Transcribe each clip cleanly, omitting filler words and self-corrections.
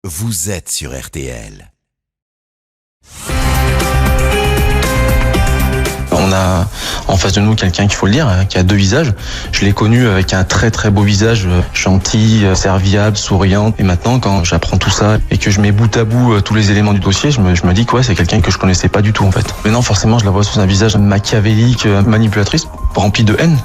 vous êtes sur RTL. On a en face de nous quelqu'un qu'il faut le dire, qui a deux visages. Je l'ai connu avec un très très beau visage, gentil, serviable, souriant. Et maintenant, quand j'apprends tout ça et que je mets bout à bout tous les éléments du dossier, je me dis que ouais, c'est quelqu'un que je connaissais pas du tout en fait. Mais non, forcément, je la vois sous un visage machiavélique, manipulatrice, rempli de haine.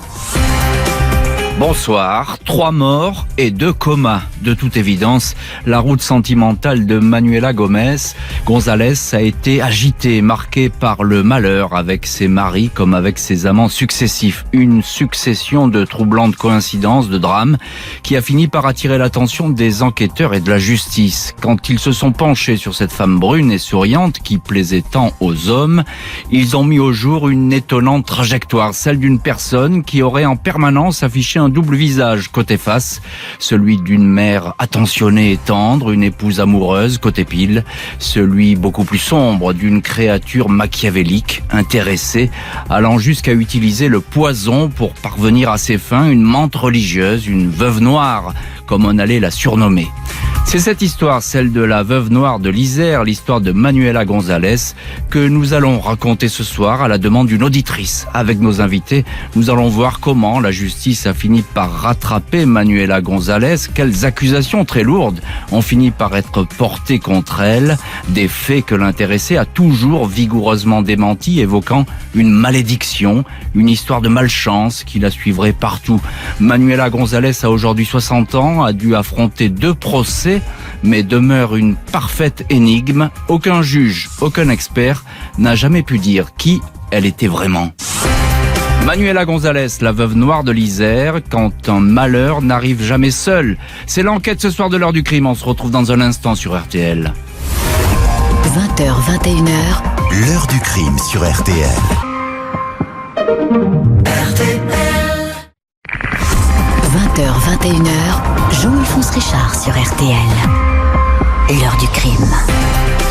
Bonsoir, 3 morts et 2 comas. De toute évidence, la route sentimentale de Manuela González a été agitée, marquée par le malheur avec ses maris comme avec ses amants successifs. Une succession de troublantes coïncidences, de drames, qui a fini par attirer l'attention des enquêteurs et de la justice. Quand ils se sont penchés sur cette femme brune et souriante qui plaisait tant aux hommes, ils ont mis au jour une étonnante trajectoire, celle d'une personne qui aurait en permanence affiché un double visage côté face, celui d'une mère attentionnée et tendre, une épouse amoureuse côté pile, celui beaucoup plus sombre d'une créature machiavélique, intéressée, allant jusqu'à utiliser le poison pour parvenir à ses fins, une menthe religieuse, une veuve noire, comme on allait la surnommer. C'est cette histoire, celle de la veuve noire de l'Isère, l'histoire de Manuela González, que nous allons raconter ce soir à la demande d'une auditrice. Avec nos invités, nous allons voir comment la justice a fini par rattraper Manuela González, quelles accusations très lourdes ont fini par être portées contre elle, des faits que l'intéressé a toujours vigoureusement démentis, évoquant une malédiction, une histoire de malchance qui la suivrait partout. Manuela González a aujourd'hui 60 ans, a dû affronter 2 procès, mais demeure une parfaite énigme. Aucun juge, aucun expert n'a jamais pu dire qui elle était vraiment. Manuela González, la veuve noire de l'Isère, quand un malheur n'arrive jamais seul. C'est l'enquête ce soir de l'heure du crime. On se retrouve dans un instant sur RTL. 20h, 21h. L'heure du crime sur RTL. RTL. 20h, 21h. Jean-Alphonse Richard sur RTL. L'heure du crime.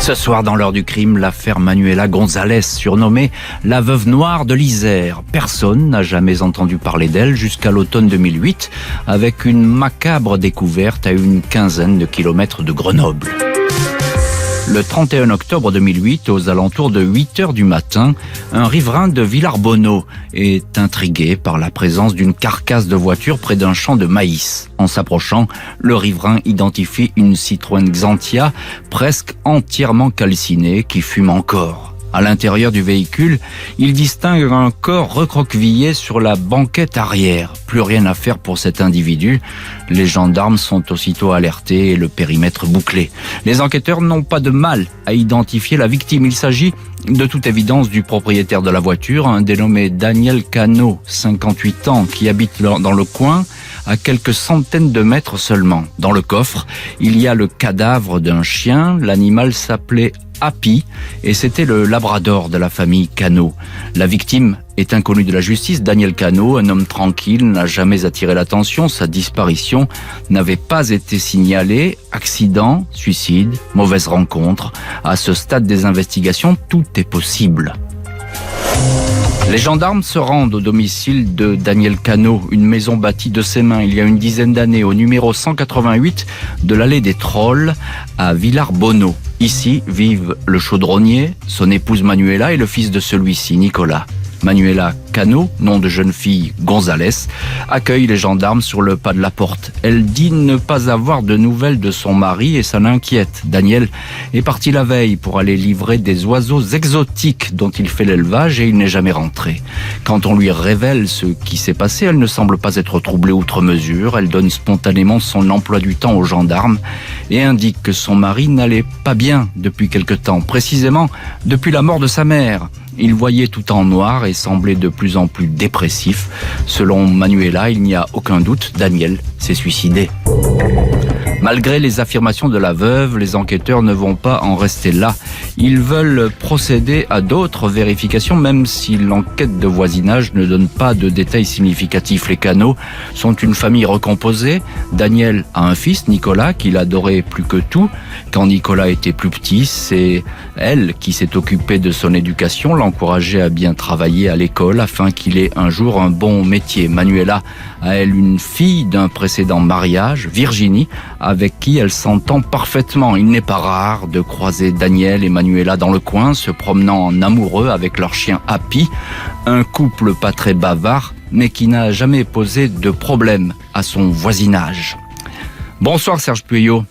Ce soir dans l'heure du crime, l'affaire Manuela González, surnommée la veuve noire de l'Isère. Personne n'a jamais entendu parler d'elle jusqu'à l'automne 2008, avec une macabre découverte à une quinzaine de kilomètres de Grenoble. Le 31 octobre 2008, aux alentours de 8h du matin, un riverain de Villarbonneau est intrigué par la présence d'une carcasse de voiture près d'un champ de maïs. En s'approchant, le riverain identifie une Citroën Xantia presque entièrement calcinée qui fume encore. À l'intérieur du véhicule, il distingue un corps recroquevillé sur la banquette arrière. Plus rien à faire pour cet individu. Les gendarmes sont aussitôt alertés et le périmètre bouclé. Les enquêteurs n'ont pas de mal à identifier la victime. Il s'agit de toute évidence du propriétaire de la voiture, un dénommé Daniel Cano, 58 ans, qui habite dans le coin, à quelques centaines de mètres seulement. Dans le coffre, il y a le cadavre d'un chien. L'animal s'appelait Happy, et c'était le labrador de la famille Cano. La victime est inconnue de la justice. Daniel Cano, un homme tranquille, n'a jamais attiré l'attention. Sa disparition n'avait pas été signalée. Accident, suicide, mauvaise rencontre. À ce stade des investigations, tout est possible. Les gendarmes se rendent au domicile de Daniel Cano, une maison bâtie de ses mains il y a une dizaine d'années, au numéro 188 de l'allée des Trolls à Villarbonneau. Ici vivent le chaudronnier, son épouse Manuela et le fils de celui-ci, Nicolas. Manuela Cano, nom de jeune fille González, accueille les gendarmes sur le pas de la porte. Elle dit ne pas avoir de nouvelles de son mari et ça l'inquiète. Daniel est parti la veille pour aller livrer des oiseaux exotiques dont il fait l'élevage et il n'est jamais rentré. Quand on lui révèle ce qui s'est passé, elle ne semble pas être troublée outre mesure. Elle donne spontanément son emploi du temps aux gendarmes et indique que son mari n'allait pas bien depuis quelque temps, précisément depuis la mort de sa mère. Il voyait tout en noir et semblait de plus en plus dépressif. Selon Manuela, il n'y a aucun doute, Daniel s'est suicidé. Malgré les affirmations de la veuve, les enquêteurs ne vont pas en rester là. Ils veulent procéder à d'autres vérifications, même si l'enquête de voisinage ne donne pas de détails significatifs. Les Cano sont une famille recomposée. Daniel a un fils, Nicolas, qu'il adorait plus que tout. Quand Nicolas était plus petit, c'est elle qui s'est occupée de son éducation, l'encourageait à bien travailler à l'école afin qu'il ait un jour un bon métier. Manuela a elle une fille d'un précédent précédent mariage, Virginie, avec qui elle s'entend parfaitement. Il n'est pas rare de croiser Daniel et Manuela dans le coin, se promenant en amoureux avec leur chien Happy, un couple pas très bavard, mais qui n'a jamais posé de problème à son voisinage. Bonsoir Serge Puyot.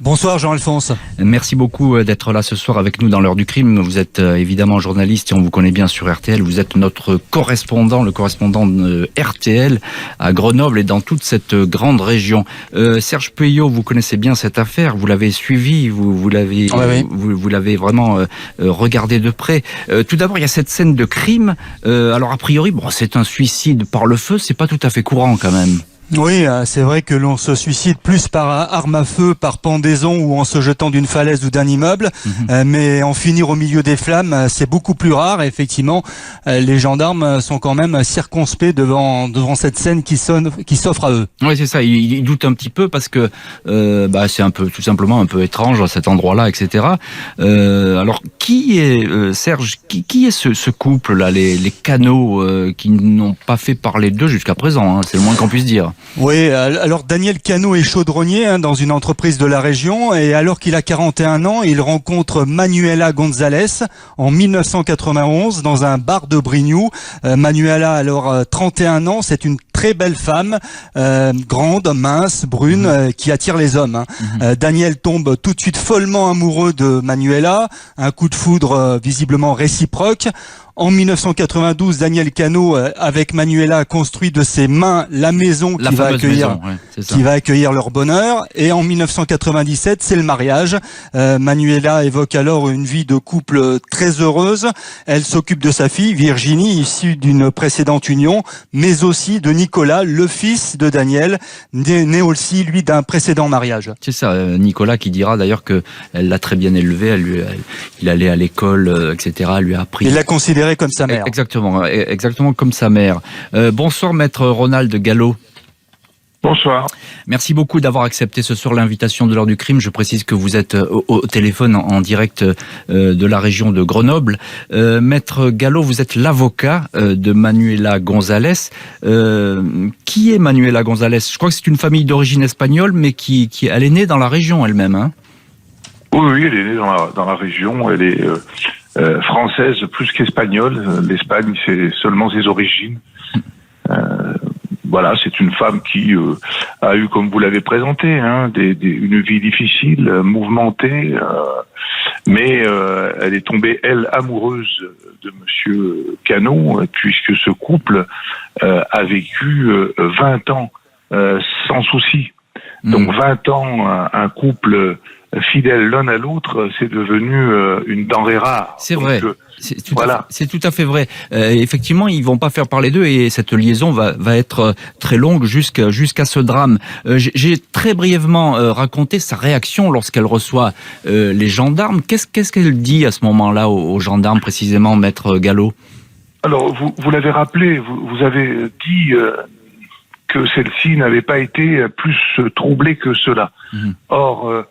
Bonsoir Jean-Alphonse. Merci beaucoup d'être là ce soir avec nous dans l'heure du crime. Vous êtes évidemment journaliste et on vous connaît bien sur RTL. Vous êtes notre correspondant, le correspondant de RTL à Grenoble et dans toute cette grande région. Serge Puyot, vous connaissez bien cette affaire, vous l'avez suivie, vous l'avez vraiment regardé de près. Tout d'abord, il y a cette scène de crime. Alors a priori, c'est un suicide par le feu, c'est pas tout à fait courant quand même. Oui, c'est vrai que l'on se suicide plus par arme à feu, par pendaison ou en se jetant d'une falaise ou d'un immeuble, mais en finir au milieu des flammes, c'est beaucoup plus rare. Et effectivement, les gendarmes sont quand même circonspects devant cette scène qui s'offre à eux. Oui, c'est ça. Ils doutent un petit peu parce que c'est tout simplement un peu étrange cet endroit-là, etc. Alors, qui est Serge ? Qui est ce couple-là, les Cano, qui n'ont pas fait parler d'eux jusqu'à présent, hein, c'est le moins qu'on puisse dire. Oui, alors Daniel Cano est chaudronnier dans une entreprise de la région et alors qu'il a 41 ans, il rencontre Manuela González en 1991 dans un bar de Brignoux. Manuela, alors 31 ans, c'est une très belle femme, grande, mince, brune, qui attire les hommes. Daniel tombe tout de suite follement amoureux de Manuela, un coup de foudre visiblement réciproque. En 1992, Daniel Cano, avec Manuela, construit de ses mains la maison qui va accueillir leur bonheur. Et en 1997, c'est le mariage. Manuela évoque alors une vie de couple très heureuse. Elle s'occupe de sa fille, Virginie, issue d'une précédente union, mais aussi de Nicolas, le fils de Daniel, né aussi, lui, d'un précédent mariage. C'est ça, Nicolas qui dira d'ailleurs qu'elle l'a très bien élevé, il allait à l'école, etc., elle lui a appris. Il l'a considéré comme sa mère. Exactement comme sa mère. Bonsoir maître Ronald Gallo. Bonsoir. Merci beaucoup d'avoir accepté ce soir l'invitation de l'heure du crime. Je précise que vous êtes au téléphone en direct de la région de Grenoble. Maître Gallo, vous êtes l'avocat de Manuela González. Qui est Manuela González ? Je crois que c'est une famille d'origine espagnole, mais elle est née dans la région elle-même, hein ? Oui, elle est née dans la région. Elle est française plus qu'espagnole. L'Espagne, c'est seulement ses origines. Voilà, c'est une femme qui a eu, comme vous l'avez présenté, une vie difficile, mouvementée, mais elle est tombée, elle, amoureuse de Monsieur Cano, puisque ce couple a vécu 20 ans sans souci. Donc 20 ans, un couple fidèle l'un à l'autre, c'est devenu une denrée rare. C'est vrai. C'est tout à fait vrai. Effectivement, ils vont pas faire parler d'eux et cette liaison va être très longue jusqu'à ce drame. J'ai très brièvement raconté sa réaction lorsqu'elle reçoit les gendarmes. Qu'est-ce qu'elle dit à ce moment-là aux gendarmes précisément, maître Gallo ? Alors, vous l'avez rappelé, vous avez dit que celle-ci n'avait pas été plus troublée que cela. Or,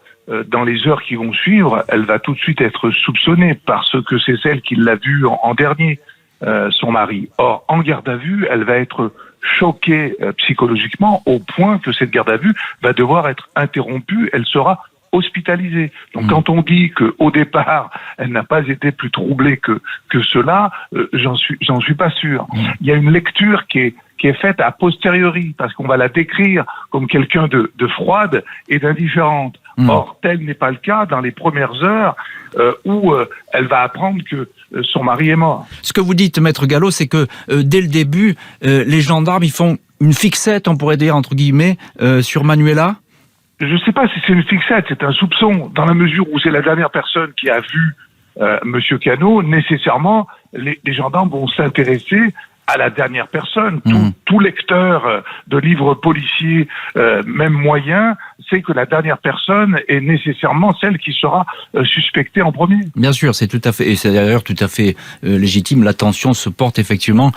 dans les heures qui vont suivre, elle va tout de suite être soupçonnée parce que c'est celle qui l'a vue en dernier, son mari. Or, en garde à vue, elle va être choquée psychologiquement au point que cette garde à vue va devoir être interrompue, elle sera hospitalisée. Donc quand on dit qu'au départ, elle n'a pas été plus troublée que cela, j'en suis pas sûr. Il y a une lecture qui est faite a posteriori, parce qu'on va la décrire comme quelqu'un de froide et d'indifférente. Or, tel n'est pas le cas dans les premières heures où elle va apprendre que son mari est mort. Ce que vous dites, maître Gallo, c'est que dès le début, les gendarmes, ils font une fixette, on pourrait dire, entre guillemets, sur Manuela. Je ne sais pas si c'est une fixette, c'est un soupçon. Dans la mesure où c'est la dernière personne qui a vu Monsieur Cano, nécessairement, les gendarmes vont s'intéresser à la dernière personne. Tout lecteur de livres policiers, même moyens, sait que la dernière personne est nécessairement celle qui sera suspectée en premier. Bien sûr, c'est tout à fait, et c'est d'ailleurs tout à fait légitime. L'attention se porte effectivement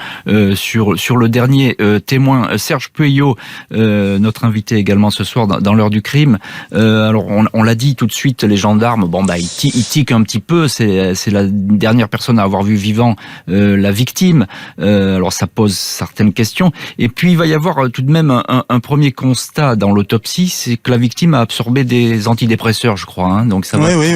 sur le dernier témoin, Serge Puyot, notre invité également ce soir dans l'heure du crime. Alors on l'a dit tout de suite, les gendarmes, ils tiquent un petit peu. C'est la dernière personne à avoir vu vivant la victime. Alors Alors ça pose certaines questions. Et puis il va y avoir tout de même un premier constat dans l'autopsie, c'est que la victime a absorbé des antidépresseurs, je crois. Hein, donc ça va. Oui.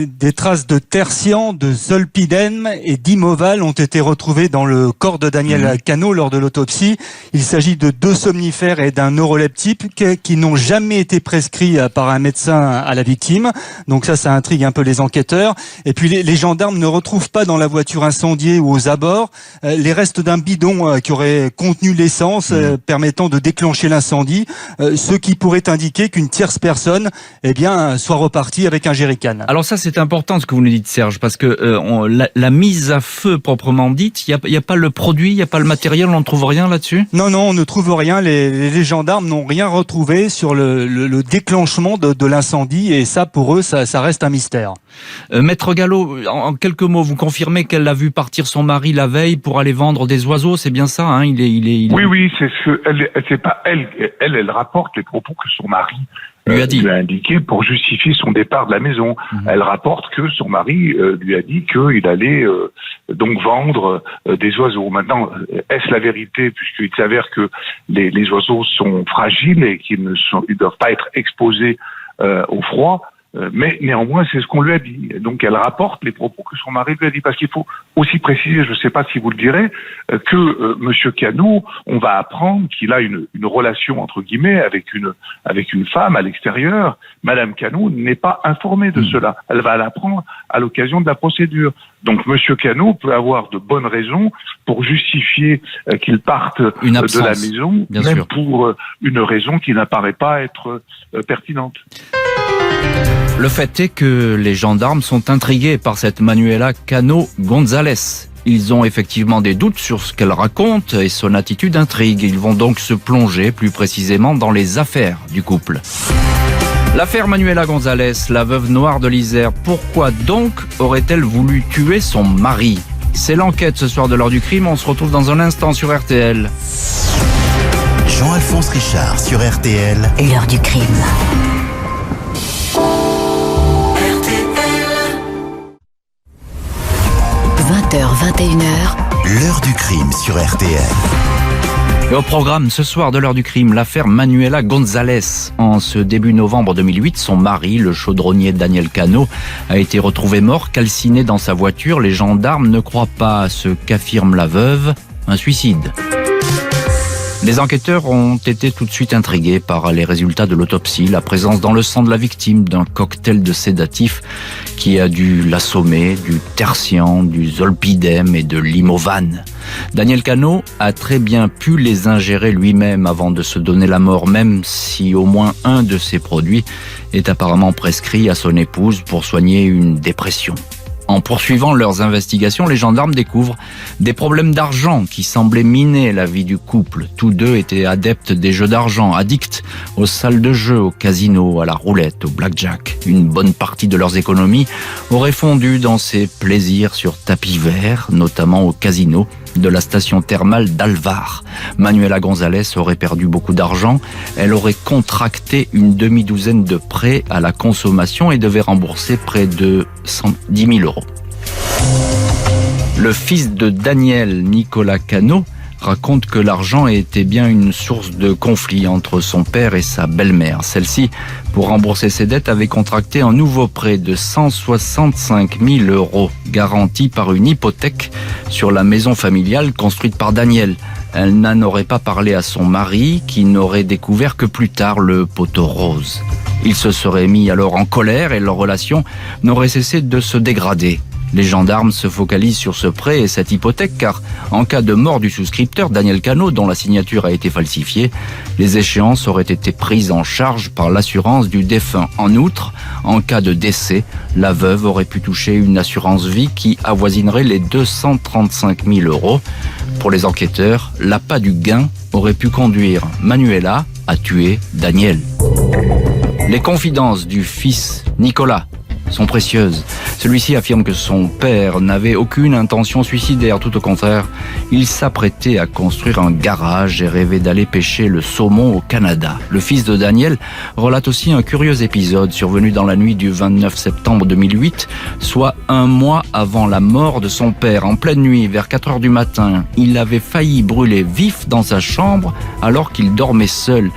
Des traces de tertian, de zolpidem et d'imoval ont été retrouvées dans le corps de Daniel Cano lors de l'autopsie. Il s'agit de 2 somnifères et d'un neuroleptique qui n'ont jamais été prescrits par un médecin à la victime. Donc ça intrigue un peu les enquêteurs. Et puis les gendarmes ne retrouvent pas dans la voiture incendiée ou aux abords les restes d'un bidon qui aurait contenu l'essence permettant de déclencher l'incendie, ce qui pourrait indiquer qu'une tierce personne soit repartie avec un jerrycan. Alors ça c'est important ce que vous nous dites, Serge, parce que la mise à feu proprement dite, il y a pas le produit, il y a pas le matériel, on ne trouve rien là-dessus? Non, on ne trouve rien. Les gendarmes n'ont rien retrouvé sur le déclenchement de l'incendie, et ça pour eux ça reste un mystère. Maître Gallo, en quelques mots, vous confirmez qu'elle a vu partir son mari la veille pour aller vendre des oiseaux, c'est bien ça, hein? Oui, c'est ce que c'est pas elle rapporte les propos que son mari lui a indiqué pour justifier son départ de la maison. Elle rapporte que son mari lui a dit qu'il allait donc vendre des oiseaux. Maintenant, est-ce la vérité, puisqu'il s'avère que les oiseaux sont fragiles et qu'ils ils doivent pas être exposés au froid? Mais néanmoins, c'est ce qu'on lui a dit. Donc, elle rapporte les propos que son mari lui a dit. Parce qu'il faut aussi préciser, je ne sais pas si vous le direz, que Monsieur Cano, on va apprendre qu'il a une relation entre guillemets avec une femme à l'extérieur. Madame Cano n'est pas informée de cela. Elle va l'apprendre à l'occasion de la procédure. Donc, Monsieur Cano peut avoir de bonnes raisons pour justifier qu'il parte de la maison, même pour une raison qui n'apparaît pas être pertinente. Le fait est que les gendarmes sont intrigués par cette Manuela Cano González. Ils ont effectivement des doutes sur ce qu'elle raconte et son attitude intrigue. Ils vont donc se plonger plus précisément dans les affaires du couple. L'affaire Manuela González, la veuve noire de l'Isère. Pourquoi donc aurait-elle voulu tuer son mari? C'est l'enquête ce soir de l'heure du crime. On se retrouve dans un instant sur RTL. Jean-Alphonse Richard sur RTL. L'heure du crime. 20h, 21h. L'heure du crime sur RTL. Et au programme ce soir de l'heure du crime, l'affaire Manuela González. En ce début novembre 2008, son mari, le chaudronnier Daniel Cano, a été retrouvé mort, calciné dans sa voiture. Les gendarmes ne croient pas à ce qu'affirme la veuve, un suicide. Les enquêteurs ont été tout de suite intrigués par les résultats de l'autopsie, la présence dans le sang de la victime d'un cocktail de sédatifs qui a dû l'assommer, du tertian, du zolpidem et de l'imovane. Daniel Cano a très bien pu les ingérer lui-même avant de se donner la mort, même si au moins un de ces produits est apparemment prescrit à son épouse pour soigner une dépression. En poursuivant leurs investigations, les gendarmes découvrent des problèmes d'argent qui semblaient miner la vie du couple. Tous deux étaient adeptes des jeux d'argent, addicts aux salles de jeu, au casino, à la roulette, au blackjack. Une bonne partie de leurs économies aurait fondu dans ces plaisirs sur tapis vert, notamment au casino de la station thermale d'Alvar. Manuela González aurait perdu beaucoup d'argent. Elle aurait contracté une demi-douzaine de prêts à la consommation et devait rembourser près de 10 000 euros. Le fils de Daniel, Nicolas Cano, raconte que l'argent était bien une source de conflit entre son père et sa belle-mère. Celle-ci, pour rembourser ses dettes, avait contracté un nouveau prêt de 165 000 euros, garanti par une hypothèque sur la maison familiale construite par Daniel. Elle n'en aurait pas parlé à son mari, qui n'aurait découvert que plus tard le poteau rose. Ils se seraient mis alors en colère et leur relation n'aurait cessé de se dégrader. Les gendarmes se focalisent sur ce prêt et cette hypothèque car, en cas de mort du souscripteur, Daniel Cano, dont la signature a été falsifiée, les échéances auraient été prises en charge par l'assurance du défunt. En outre, en cas de décès, la veuve aurait pu toucher une assurance vie qui avoisinerait les 235 000 euros. Pour les enquêteurs, l'appât du gain aurait pu conduire Manuela à tuer Daniel. Les confidences du fils Nicolas sont précieuses. Celui-ci affirme que son père n'avait aucune intention suicidaire, tout au contraire. Il s'apprêtait à construire un garage et rêvait d'aller pêcher le saumon au Canada. Le fils de Daniel relate aussi un curieux épisode survenu dans la nuit du 29 septembre 2008, soit un mois avant la mort de son père. En pleine nuit, vers 4 heures du matin, il avait failli brûler vif dans sa chambre alors qu'il dormait seul.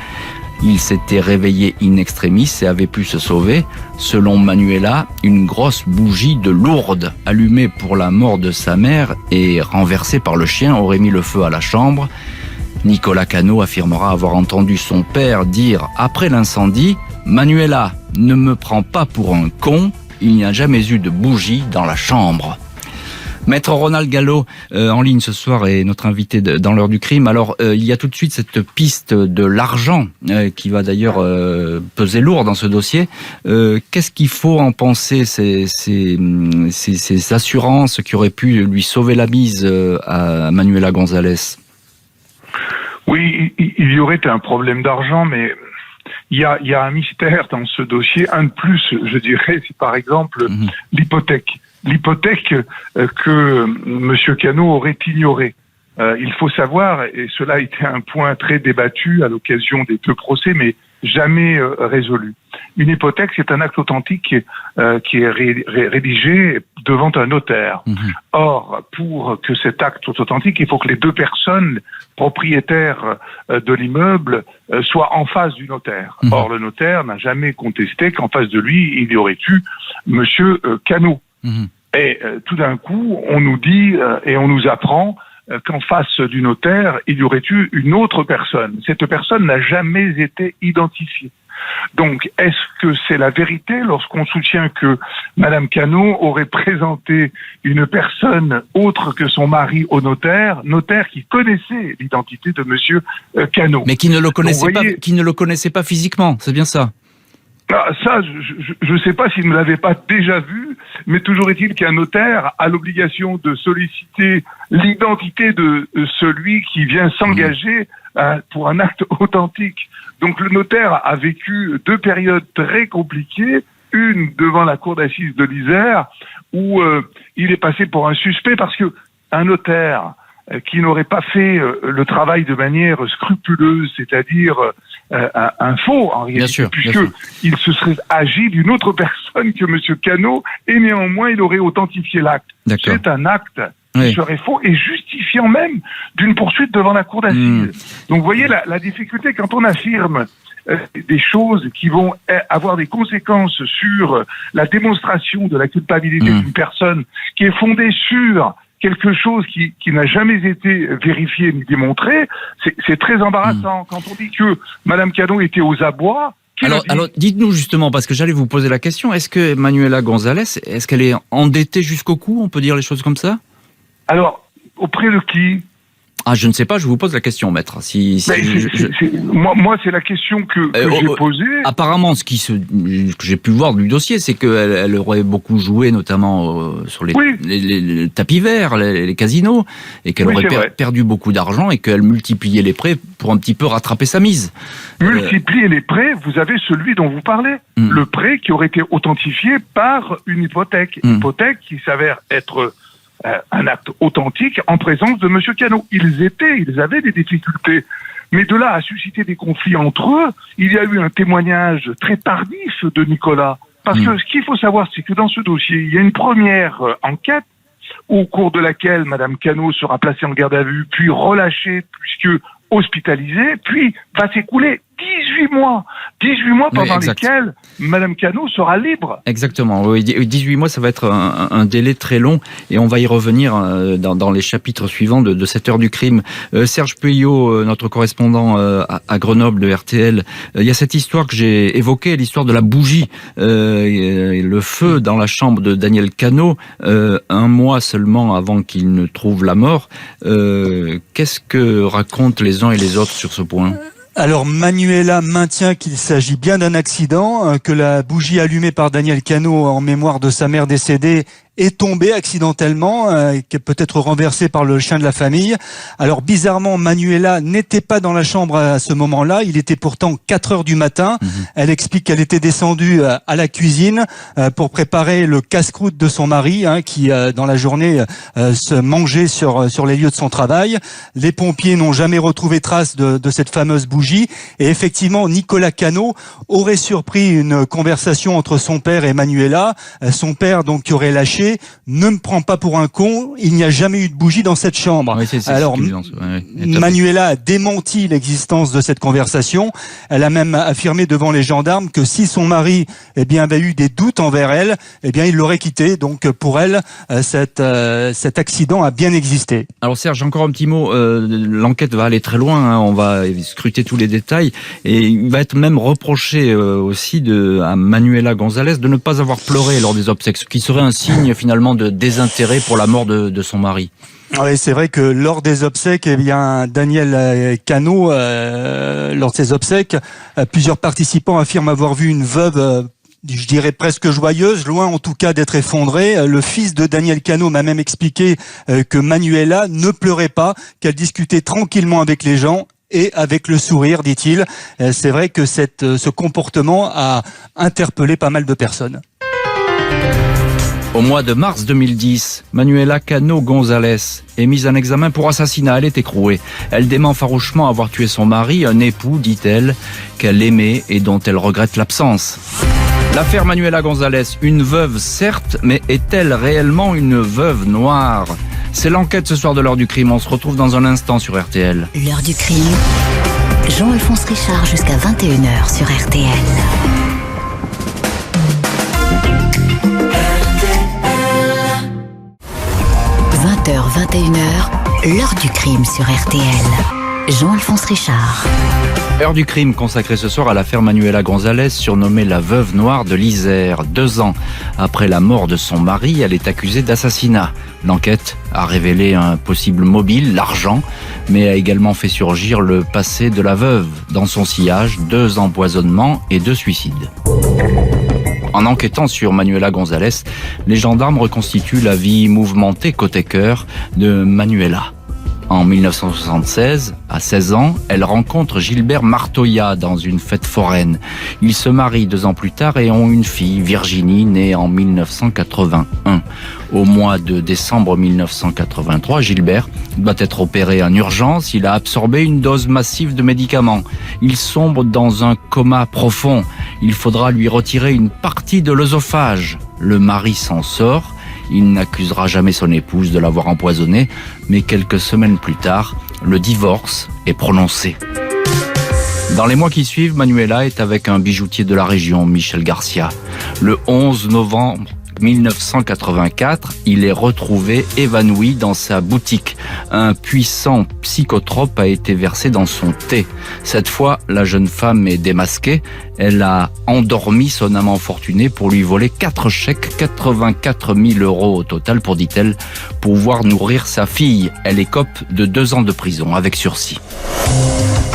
Il s'était réveillé in extremis et avait pu se sauver. Selon Manuela, une grosse bougie de Lourdes, allumée pour la mort de sa mère et renversée par le chien, aurait mis le feu à la chambre. Nicolas Cano affirmera avoir entendu son père dire après l'incendie « Manuela, ne me prends pas pour un con, il n'y a jamais eu de bougie dans la chambre ». Maître Ronald Gallo, en ligne ce soir, est notre invité dans l'heure du crime. Alors, il y a tout de suite cette piste de l'argent qui va d'ailleurs peser lourd dans ce dossier. Qu'est-ce qu'il faut en penser, ces assurances qui auraient pu lui sauver la mise à Manuela González? Oui, il y aurait un problème d'argent, mais il y a un mystère dans ce dossier. Un de plus, je dirais, c'est par exemple l'hypothèque. L'hypothèque que M. Cano aurait ignorée. Il faut savoir, et cela a été un point très débattu à l'occasion des 2 procès, mais jamais résolu. Une hypothèque, c'est un acte authentique qui est rédigé devant un notaire. Or, pour que cet acte soit authentique, il faut que les 2 personnes propriétaires de l'immeuble soient en face du notaire. Or, le notaire n'a jamais contesté qu'en face de lui, il y aurait eu M. Cano. Et tout d'un coup, on nous dit et on nous apprend qu'en face du notaire, il y aurait eu une autre personne. Cette personne n'a jamais été identifiée. Donc, est-ce que c'est la vérité lorsqu'on soutient que Madame Cano aurait présenté une personne autre que son mari au notaire qui connaissait l'identité de Monsieur Cano, mais qui ne le connaissait pas physiquement, c'est bien ça? Ça, je ne sais pas s'il ne l'avait pas déjà vu, mais toujours est-il qu'un notaire a l'obligation de solliciter l'identité de celui qui vient s'engager pour un acte authentique. Donc le notaire a vécu 2 périodes très compliquées, une devant la cour d'assises de l'Isère, où il est passé pour un suspect parce que un notaire qui n'aurait pas fait le travail de manière scrupuleuse, c'est-à-dire un faux en réalité, puisqu'il se serait agi d'une autre personne que M. Cano, et néanmoins il aurait authentifié l'acte. C'est un acte qui serait faux et justifiant même d'une poursuite devant la cour d'assises. Donc vous voyez la difficulté quand on affirme des choses qui vont avoir des conséquences sur la démonstration de la culpabilité d'une personne qui est fondée sur quelque chose qui n'a jamais été vérifié ni démontré, c'est très embarrassant. Quand on dit que Madame Cano était aux abois... Alors dites-nous justement, parce que j'allais vous poser la question, est-ce que Manuela González, est-ce qu'elle est endettée jusqu'au cou, on peut dire les choses comme ça? Alors, auprès de qui? Je ne sais pas, je vous pose la question, maître. Moi, c'est la question que j'ai posée. Apparemment, ce que j'ai pu voir du dossier, c'est qu'elle aurait beaucoup joué, notamment sur les tapis verts, les casinos, et qu'elle aurait perdu beaucoup d'argent et qu'elle multipliait les prêts pour un petit peu rattraper sa mise. Multiplier les prêts, vous avez celui dont vous parlez. Le prêt qui aurait été authentifié par une hypothèque. Hypothèque qui s'avère être... un acte authentique en présence de M. Cano. Ils avaient des difficultés. Mais de là à susciter des conflits entre eux, il y a eu un témoignage très tardif de Nicolas. Parce que ce qu'il faut savoir, c'est que dans ce dossier, il y a une première enquête au cours de laquelle Mme Cano sera placée en garde à vue, puis relâchée puisque hospitalisée, puis va s'écouler 18 mois. 18 mois pendant lesquels Madame Cano sera libre. Exactement. Oui, 18 mois, ça va être un délai très long et on va y revenir dans les chapitres suivants de cette heure du crime. Serge Puyot, notre correspondant à Grenoble de RTL, il y a cette histoire que j'ai évoquée, l'histoire de la bougie, le feu dans la chambre de Daniel Cano, un mois seulement avant qu'il ne trouve la mort. Qu'est-ce que racontent les uns et les autres sur ce point ? Alors Manuela maintient qu'il s'agit bien d'un accident, que la bougie allumée par Daniel Cano en mémoire de sa mère décédée est tombé accidentellement, qui est peut-être renversé par le chien de la famille. Alors bizarrement, Manuela n'était pas dans la chambre à ce moment-là. Il était pourtant 4 heures du matin. Elle explique qu'elle était descendue à la cuisine pour préparer le casse-croûte de son mari, qui dans la journée se mangeait sur les lieux de son travail. Les pompiers n'ont jamais retrouvé trace de cette fameuse bougie. Et effectivement, Nicolas Cano aurait surpris une conversation entre son père et Manuela. Son père, donc, qui aurait lâché: ne me prends pas pour un con, il n'y a jamais eu de bougie dans cette chambre. Oui, Alors, Manuela a démenti l'existence de cette conversation. Elle a même affirmé devant les gendarmes que si son mari avait eu des doutes envers elle, il l'aurait quittée. Donc pour elle, cet accident a bien existé. Alors Serge, encore un petit mot. L'enquête va aller très loin. On va scruter tous les détails et il va être même reproché aussi à Manuela González de ne pas avoir pleuré lors des obsèques, ce qui serait un signe finalement de désintérêt pour la mort de son mari. Oui, c'est vrai que lors des obsèques, Daniel Cano, lors de ses obsèques, plusieurs participants affirment avoir vu une veuve, je dirais presque joyeuse, loin en tout cas d'être effondrée. Le fils de Daniel Cano m'a même expliqué que Manuela ne pleurait pas, qu'elle discutait tranquillement avec les gens et avec le sourire, dit-il. C'est vrai que ce comportement a interpellé pas mal de personnes. Au mois de mars 2010, Manuela Cano González est mise en examen pour assassinat. Elle est écrouée. Elle dément farouchement avoir tué son mari, un époux, dit-elle, qu'elle aimait et dont elle regrette l'absence. L'affaire Manuela González, une veuve certes, mais est-elle réellement une veuve noire ? C'est l'enquête ce soir de l'heure du crime. On se retrouve dans un instant sur RTL. L'heure du crime. Jean-Alphonse Richard jusqu'à 21h sur RTL. 20h, 21h, l'heure du crime sur RTL. Jean-Alphonse Richard. Heure du crime consacrée ce soir à l'affaire Manuela González, surnommée la veuve noire de l'Isère. 2 ans après la mort de son mari, elle est accusée d'assassinat. L'enquête a révélé un possible mobile, l'argent, mais a également fait surgir le passé de la veuve. Dans son sillage, 2 empoisonnements et 2 suicides. En enquêtant sur Manuela González, les gendarmes reconstituent la vie mouvementée côté cœur de Manuela. En 1976, à 16 ans, elle rencontre Gilbert Martoya dans une fête foraine. Ils se marient 2 ans plus tard et ont une fille, Virginie, née en 1981. Au mois de décembre 1983, Gilbert doit être opéré en urgence. Il a absorbé une dose massive de médicaments. Il sombre dans un coma profond. Il faudra lui retirer une partie de l'œsophage. Le mari s'en sort. Il n'accusera jamais son épouse de l'avoir empoisonné, mais quelques semaines plus tard, le divorce est prononcé. Dans les mois qui suivent, Manuela est avec un bijoutier de la région, Michel Garcia. Le 11 novembre 1984, il est retrouvé évanoui dans sa boutique. Un puissant psychotrope a été versé dans son thé. Cette fois, la jeune femme est démasquée. Elle a endormi son amant fortuné pour lui voler 4 chèques, 84 000 € au total, pour, dit-elle, pouvoir nourrir sa fille. Elle écope de 2 ans de prison avec sursis.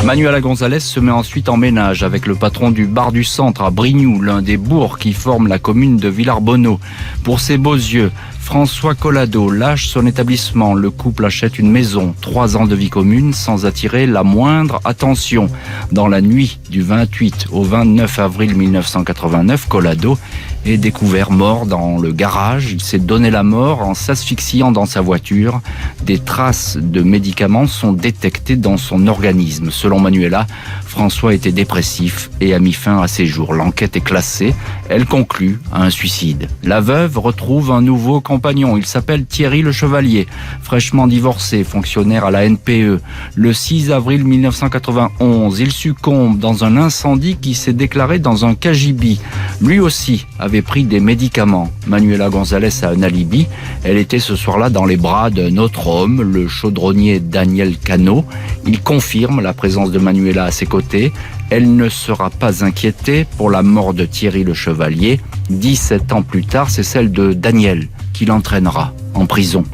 Manuela González se met ensuite en ménage avec le patron du bar du centre à Brignoux, l'un des bourgs qui forment la commune de Villarbonneau. Pour ses beaux yeux, François Collado lâche son établissement. Le couple achète une maison, 3 ans de vie commune sans attirer la moindre attention. Dans la nuit du 28 au 29 avril 1989, Collado est découvert mort dans le garage. Il s'est donné la mort en s'asphyxiant dans sa voiture. Des traces de médicaments sont détectées dans son organisme. Selon Manuela, François était dépressif et a mis fin à ses jours. L'enquête est classée. Elle conclut à un suicide. La veuve retrouve un nouveau compagnon. Il s'appelle Thierry Le Chevalier, fraîchement divorcé, fonctionnaire à la NPE. Le 6 avril 1991, il succombe dans un incendie qui s'est déclaré dans un cagibi. Lui aussi avait pris des médicaments. Manuela González a un alibi. Elle était ce soir-là dans les bras d'un autre homme, le chaudronnier Daniel Cano. Il confirme la présence de Manuela à ses côtés. Elle ne sera pas inquiétée pour la mort de Thierry Le Chevalier. 17 ans plus tard, c'est celle de Daniel qui l'entraînera en prison.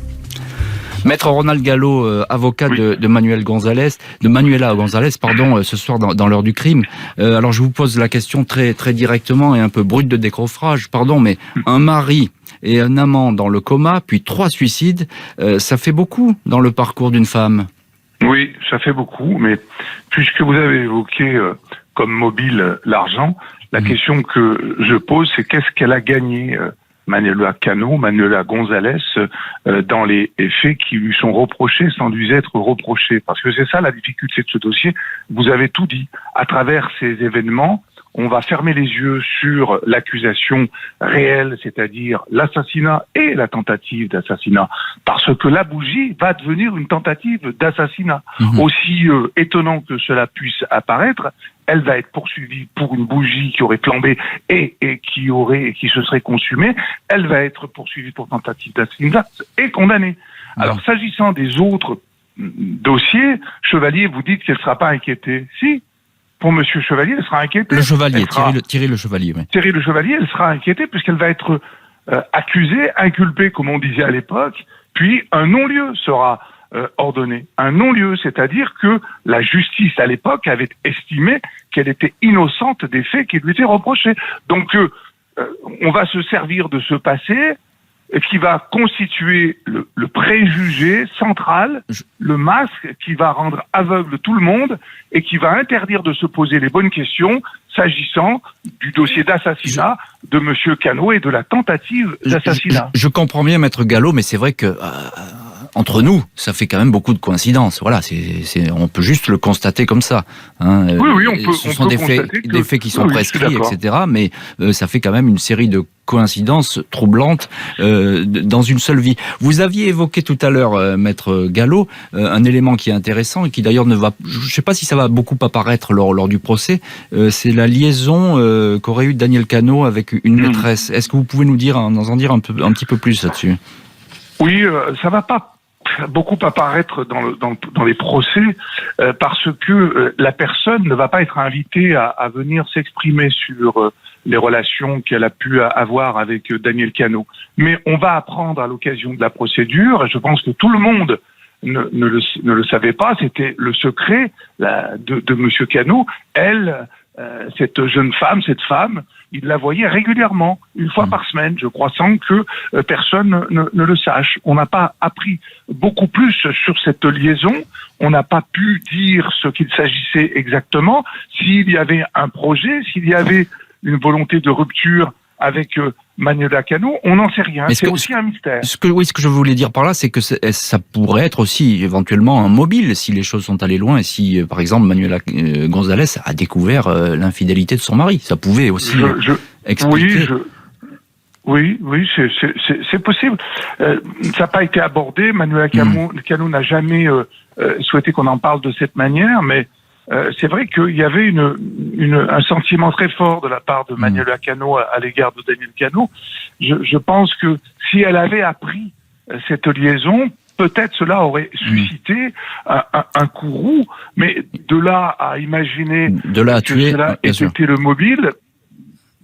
Maître Ronald Gallo, avocat de Manuela Gonzalez, ce soir dans l'heure du crime. Alors je vous pose la question très très directement et un peu brute de décoffrage, mais un mari et un amant dans le coma, puis 3 suicides, ça fait beaucoup dans le parcours d'une femme. Oui, ça fait beaucoup, mais puisque vous avez évoqué comme mobile l'argent, la question que je pose, c'est qu'est-ce qu'elle a gagné Manuela Gonzalez, dans les faits qui lui sont reprochés sans lui être reprochés. Parce que c'est ça la difficulté de ce dossier. Vous avez tout dit. À travers ces événements, on va fermer les yeux sur l'accusation réelle, c'est-à-dire l'assassinat et la tentative d'assassinat, parce que la bougie va devenir une tentative d'assassinat. Aussi étonnant que cela puisse apparaître, elle va être poursuivie pour une bougie qui aurait flambé et qui se serait consumée. Elle va être poursuivie pour tentative d'assassinat et condamnée. Alors, s'agissant des autres dossiers, Chevalier, vous dites qu'elle ne sera pas inquiétée. Si. Pour Monsieur Chevalier, elle sera inquiétée. Le Chevalier, Thierry Le Chevalier. Oui. Thierry Le Chevalier, elle sera inquiétée puisqu'elle va être accusée, inculpée, comme on disait à l'époque, puis un non-lieu sera ordonné. Un non-lieu, c'est-à-dire que la justice à l'époque avait estimé qu'elle était innocente des faits qui lui étaient reprochés. Donc, on va se servir de ce passé qui va constituer le préjugé central, le masque qui va rendre aveugle tout le monde et qui va interdire de se poser les bonnes questions s'agissant du dossier d'assassinat de Monsieur Cano et de la tentative d'assassinat. Je comprends bien, Maître Gallo, mais c'est vrai que entre nous, ça fait quand même beaucoup de coïncidences. Voilà, on peut juste le constater comme ça. Hein. Oui, on peut. Ce sont des faits qui sont prescrits, etc. Mais ça fait quand même une série de coïncidences troublantes dans une seule vie. Vous aviez évoqué tout à l'heure, Maître Gallo, un élément qui est intéressant et qui d'ailleurs ne va, je ne sais pas si ça va beaucoup apparaître lors du procès, c'est la liaison qu'aurait eu Daniel Cano avec une maîtresse. Est-ce que vous pouvez nous en dire un petit peu plus là-dessus? Oui, ça va pas beaucoup apparaître dans les procès parce que la personne ne va pas être invitée à venir s'exprimer sur les relations qu'elle a pu avoir avec Daniel Cano. Mais on va apprendre à l'occasion de la procédure, et je pense que tout le monde ne le savait pas, c'était le secret de Monsieur Cano. Elle, cette jeune femme, il la voyait régulièrement, une fois par semaine, je crois, sans que personne ne le sache. On n'a pas appris beaucoup plus sur cette liaison, on n'a pas pu dire ce qu'il s'agissait exactement, s'il y avait un projet, s'il y avait une volonté de rupture avec Manuela Cano, on n'en sait rien. C'est aussi un mystère. Ce que je voulais dire par là, c'est que ça pourrait être aussi éventuellement un mobile si les choses sont allées loin et si, par exemple, Manuela Gonzalez a découvert l'infidélité de son mari. Ça pouvait aussi expliquer. Oui, c'est possible. Ça n'a pas été abordé. Manuela Cano n'a jamais souhaité qu'on en parle de cette manière, mais c'est vrai qu'il y avait un sentiment très fort de la part de Manuela Cano à l'égard de Daniel Cano. Je pense que si elle avait appris cette liaison, peut-être cela aurait suscité un courroux, mais de là à imaginer que tuer, cela était le mobile,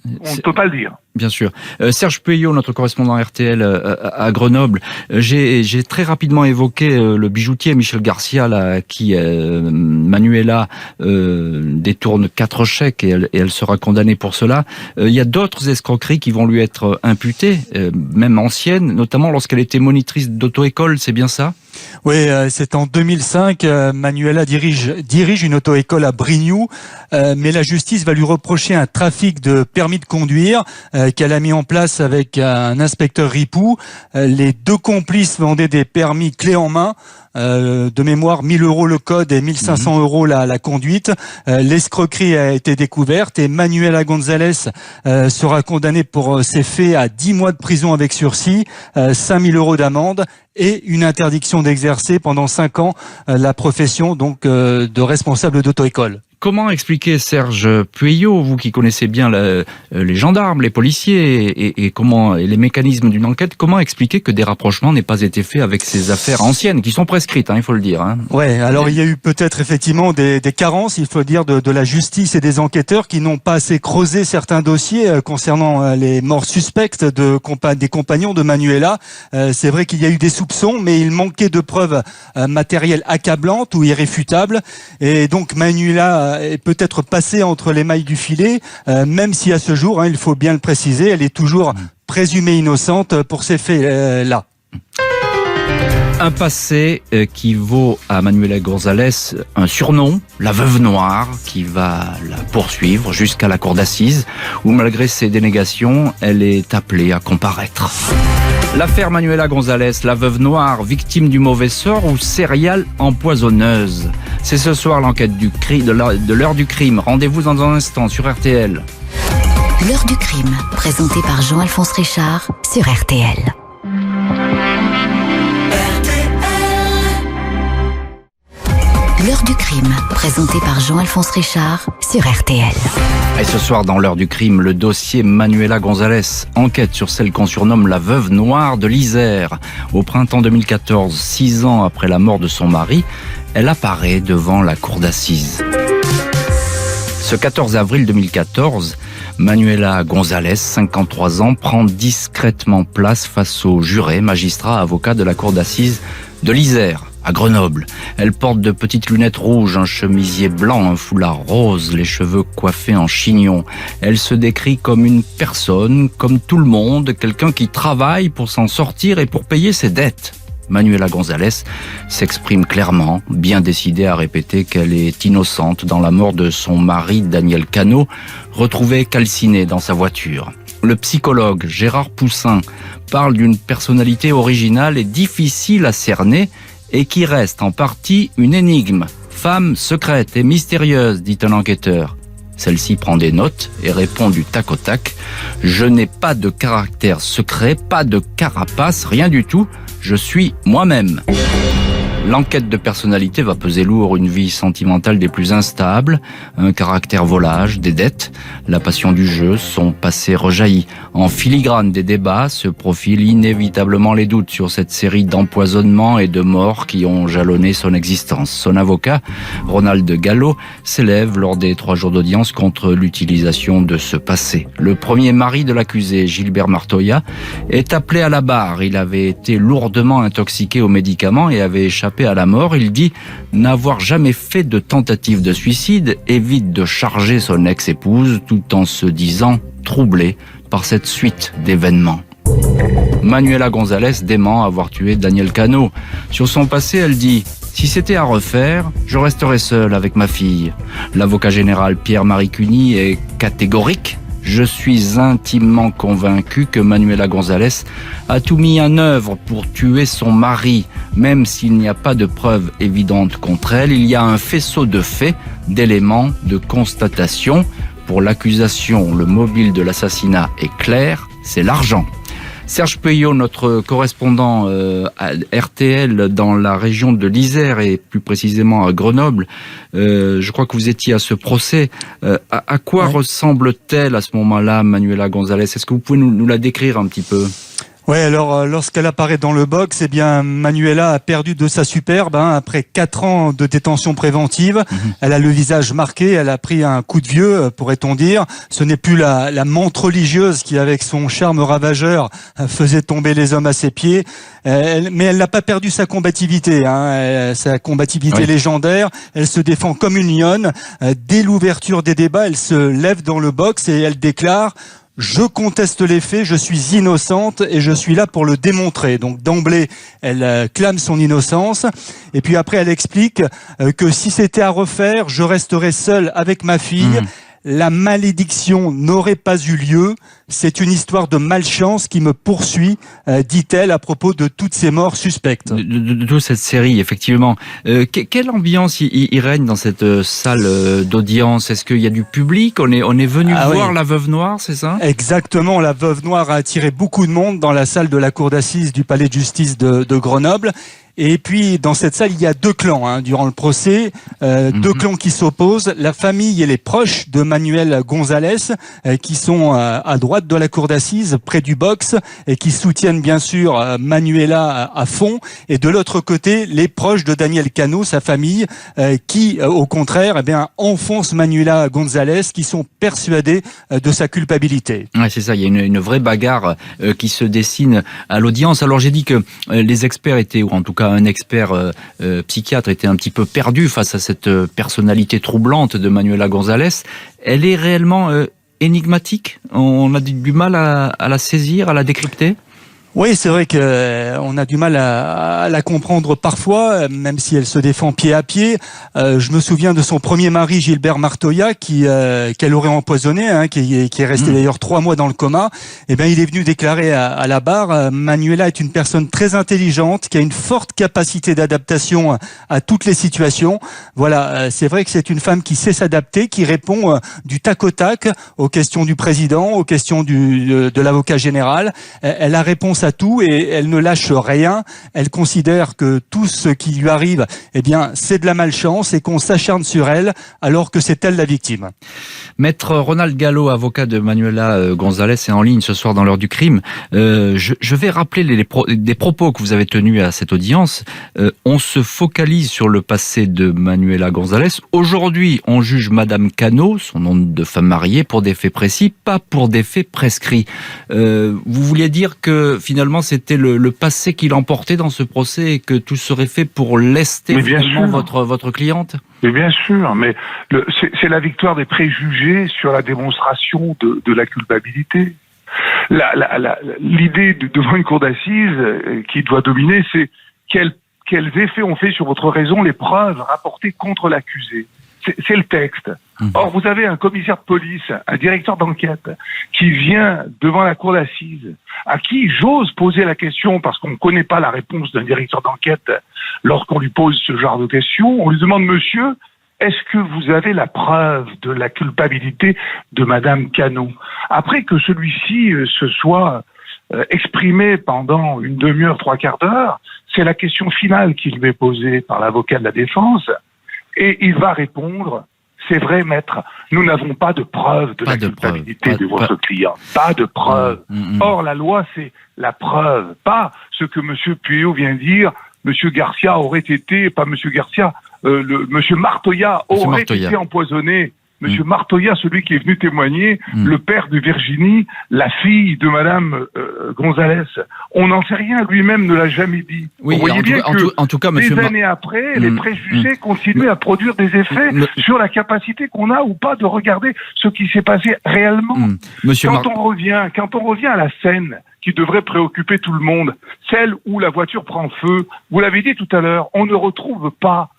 on ne peut pas le dire. Bien sûr. Serge Puyot, notre correspondant RTL à Grenoble, j'ai très rapidement évoqué le bijoutier Michel Garcia, là, qui Manuela détourne 4 chèques et elle sera condamnée pour cela. Il y a d'autres escroqueries qui vont lui être imputées, même anciennes, notamment lorsqu'elle était monitrice d'auto-école, c'est bien ça? Oui, c'est en 2005. Manuela dirige une auto-école à Brignoux, mais la justice va lui reprocher un trafic de permis de conduire qu'elle a mis en place avec un inspecteur Ripoux. Les 2 complices vendaient des permis clés en main. De mémoire, 1000 € le code et 1500 € la conduite. L'escroquerie a été découverte et Manuela Gonzalez sera condamnée pour ces faits à 10 mois de prison avec sursis, 5000 € d'amende et une interdiction d'exercer pendant 5 ans la profession donc de responsable d'auto-école. comment expliquer, Serge Pueyo, vous qui connaissez bien les gendarmes, les policiers et les mécanismes d'une enquête, comment expliquer que des rapprochements n'aient pas été faits avec ces affaires anciennes, qui sont prescrites, il faut le dire. Ouais, alors il y a eu peut-être effectivement des carences, il faut dire, de la justice et des enquêteurs qui n'ont pas assez creusé certains dossiers concernant les morts suspectes des compagnons de Manuela. C'est vrai qu'il y a eu des soupçons, mais il manquait de preuves matérielles accablantes ou irréfutables. Et donc Manuela est peut-être passée entre les mailles du filet, même si à ce jour, il faut bien le préciser, elle est toujours présumée innocente pour ces faits-là. Un passé qui vaut à Manuela González un surnom, la veuve noire, qui va la poursuivre jusqu'à la cour d'assises, où malgré ses dénégations, elle est appelée à comparaître. L'affaire Manuela González, la veuve noire, victime du mauvais sort ou serial empoisonneuse. C'est ce soir l'enquête de l'heure du crime. Rendez-vous dans un instant sur RTL. L'heure du crime, présentée par Jean-Alphonse Richard sur RTL. L'heure du crime, présentée par Jean-Alphonse Richard sur RTL. Et ce soir, dans l'heure du crime, le dossier Manuela González, enquête sur celle qu'on surnomme la veuve noire de l'Isère. Au printemps 2014, 6 ans après la mort de son mari, elle apparaît devant la cour d'assises. Ce 14 avril 2014, Manuela González, 53 ans, prend discrètement place face aux jurés, magistrats, avocats de la cour d'assises de l'Isère, à Grenoble. Elle porte de petites lunettes rouges, un chemisier blanc, un foulard rose, les cheveux coiffés en chignon. Elle se décrit comme une personne, comme tout le monde, quelqu'un qui travaille pour s'en sortir et pour payer ses dettes. Manuela González s'exprime clairement, bien décidée à répéter qu'elle est innocente dans la mort de son mari Daniel Cano, retrouvé calciné dans sa voiture. Le psychologue Gérard Poussin parle d'une personnalité originale et difficile à cerner et qui reste en partie une énigme. Femme secrète et mystérieuse, dit un enquêteur. Celle-ci prend des notes et répond du tac au tac. Je n'ai pas de caractère secret, pas de carapace, rien du tout. Je suis moi-même. L'enquête de personnalité va peser lourd, une vie sentimentale des plus instables, un caractère volage, des dettes, la passion du jeu, son passé rejaillit. En filigrane des débats se profilent inévitablement les doutes sur cette série d'empoisonnements et de morts qui ont jalonné son existence. Son avocat, Ronald Gallo, s'élève lors des 3 jours d'audience contre l'utilisation de ce passé. Le premier mari de l'accusé, Gilbert Martoya, est appelé à la barre. Il avait été lourdement intoxiqué aux médicaments et avait échappé à la mort. Il dit n'avoir jamais fait de tentative de suicide, évite de charger son ex-épouse tout en se disant troublé par cette suite d'événements. Manuela González dément avoir tué Daniel Cano. Sur son passé, elle dit « Si c'était à refaire, je resterais seule avec ma fille ». L'avocat général Pierre-Marie Cuny est catégorique. Je suis intimement convaincu que Manuela González a tout mis en œuvre pour tuer son mari. Même s'il n'y a pas de preuves évidentes contre elle, il y a un faisceau de faits, d'éléments, de constatations. Pour l'accusation, le mobile de l'assassinat est clair, c'est l'argent. Serge Pueyo, notre correspondant à RTL dans la région de l'Isère et plus précisément à Grenoble, je crois que vous étiez à ce procès. À quoi ressemble-t-elle à ce moment-là, Manuela González? Est-ce que vous pouvez nous la décrire un petit peu? Ouais, alors lorsqu'elle apparaît dans le box, eh bien Manuela a perdu de sa superbe après 4 ans de détention préventive. Elle a le visage marqué, elle a pris un coup de vieux, pourrait-on dire. Ce n'est plus la menthe religieuse qui, avec son charme ravageur, faisait tomber les hommes à ses pieds. Mais elle n'a pas perdu sa combativité, sa combativité légendaire. Elle se défend comme une lionne. Dès l'ouverture des débats, elle se lève dans le box et elle déclare: je conteste les faits, je suis innocente et je suis là pour le démontrer. Donc d'emblée, elle clame son innocence. Et puis après, elle explique que si c'était à refaire, je resterais seule avec ma fille. La malédiction n'aurait pas eu lieu. C'est une histoire de malchance qui me poursuit, dit-elle à propos de toutes ces morts suspectes. De toute cette série, effectivement. Quelle ambiance il règne dans cette salle d'audience? Est-ce qu'il y a du public? On est venu voir la veuve noire, c'est ça? Exactement, la veuve noire a attiré beaucoup de monde dans la salle de la cour d'assises du palais de justice de Grenoble. Et puis, dans cette salle, il y a deux clans durant le procès, deux clans qui s'opposent. La famille et les proches de Manuel González, qui sont à droite de la cour d'assises, près du box, et qui soutiennent bien sûr Manuela à fond. Et de l'autre côté, les proches de Daniel Cano, sa famille, qui, au contraire, enfoncent Manuela González, qui sont persuadés de sa culpabilité. Ouais, c'est ça, il y a une vraie bagarre qui se dessine à l'audience. Alors j'ai dit que les experts étaient, ou en tout cas un expert psychiatre était un petit peu perdu face à cette personnalité troublante de Manuela González. Elle est réellement énigmatique? On a du mal à la saisir, à la décrypter? Oui, c'est vrai que on a du mal à la comprendre parfois, même si elle se défend pied à pied. Je me souviens de son premier mari, Gilbert Martoya, qu'elle aurait empoisonné, qui est resté d'ailleurs 3 mois dans le coma. Il est venu déclarer à la barre, Manuela est une personne très intelligente, qui a une forte capacité d'adaptation à toutes les situations. Voilà, c'est vrai que c'est une femme qui sait s'adapter, qui répond du tac au tac aux questions du président, aux questions de l'avocat général. Elle a réponse à tout et elle ne lâche rien. Elle considère que tout ce qui lui arrive, c'est de la malchance et qu'on s'acharne sur elle alors que c'est elle la victime. Maître Ronald Gallo, avocat de Manuela González, est en ligne ce soir dans l'heure du crime. Je vais rappeler des propos que vous avez tenus à cette audience. On se focalise sur le passé de Manuela González. Aujourd'hui, on juge Madame Cano, son nom de femme mariée, pour des faits précis, pas pour des faits prescrits. Vous vouliez dire que finalement c'était le passé qui l'emportait dans ce procès et que tout serait fait pour lester finalement votre cliente? Mais bien sûr, mais c'est la victoire des préjugés sur la démonstration de la culpabilité. L'idée devant une cour d'assises qui doit dominer, c'est quels effets ont fait sur votre raison les preuves rapportées contre l'accusé. C'est le texte. Or, vous avez un commissaire de police, un directeur d'enquête, qui vient devant la cour d'assises, à qui j'ose poser la question, parce qu'on ne connaît pas la réponse d'un directeur d'enquête lorsqu'on lui pose ce genre de questions. On lui demande, monsieur, est-ce que vous avez la preuve de la culpabilité de Madame Cano? Après que celui-ci se soit exprimé pendant une demi-heure, 3/4 d'heure, c'est la question finale qui lui est posée par l'avocat de la défense. Et il va répondre, c'est vrai, maître, nous n'avons pas de preuve de la culpabilité de votre client. Pas de preuve. Or, la loi, c'est la preuve, pas ce que M. Pueyo vient dire. M. Garcia aurait été, pas M. Garcia, M. Martoya aurait été empoisonné. Monsieur Martoya, celui qui est venu témoigner, le père de Virginie, la fille de Madame González. On n'en sait rien, lui-même ne l'a jamais dit. Oui, vous voyez bien que en tout cas, des années après, les préjugés continuent à produire des effets sur la capacité qu'on a ou pas de regarder ce qui s'est passé réellement. Quand on revient à la scène qui devrait préoccuper tout le monde, celle où la voiture prend feu, vous l'avez dit tout à l'heure, on ne retrouve pas